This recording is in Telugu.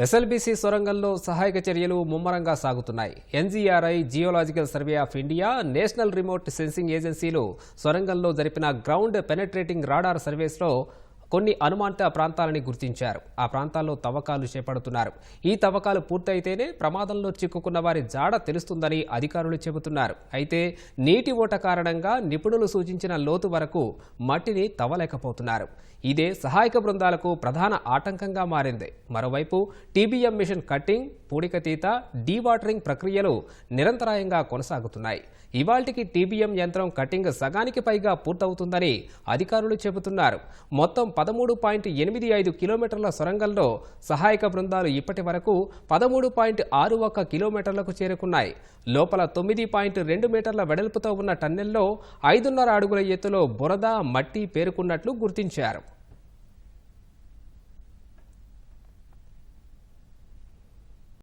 ఎస్ఎల్బీసీ సొరంగంలో సహాయక చర్యలు ముమ్మరంగా సాగుతున్నాయి. NGRI, geological survey of India, national remote sensing ఏజెన్సీలు సొరంగంలో జరిపిన గ్రౌండ్ పెనెట్రేటింగ్ రాడార్ సర్వేస్లో కొన్ని అనుమానిత ప్రాంతాలని గుర్తించారు. ఆ ప్రాంతాల్లో తవ్వకాలు చేపడుతున్నారు. ఈ తవ్వకాలు పూర్తయితేనే ప్రమాదంలో చిక్కుకున్న వారి జాడ తెలుస్తుందని అధికారులు చెబుతున్నారు. అయితే నీటి ఓట కారణంగా నిపుణులు సూచించిన లోతు వరకు మట్టిని తవ్వలేకపోతున్నారు. ఇదే సహాయక బృందాలకు ప్రధాన ఆటంకంగా మారింది. మరోవైపు టీబీఎం మిషన్ కట్టింగ్, పూడికతీత, డీవాటరింగ్ ప్రక్రియలు నిరంతరాయంగా కొనసాగుతున్నాయి. ఇవాల్టికి టీబీఎం యంత్రం కట్టింగ్ సగానికి పైగా పూర్తవుతుందని అధికారులు చెబుతున్నారు. మొత్తం 13.85 కిలోమీటర్ల సొరంగంలో సహాయక బృందాలు ఇప్పటి వరకు 13.61 కిలోమీటర్లకు చేరుకున్నాయి. లోపల 9.2 మీటర్ల వెడల్పుతో ఉన్న టన్నెల్లో 5.5 అడుగుల ఎత్తులో బురద, మట్టి పేరుకున్నట్లు గుర్తించారు.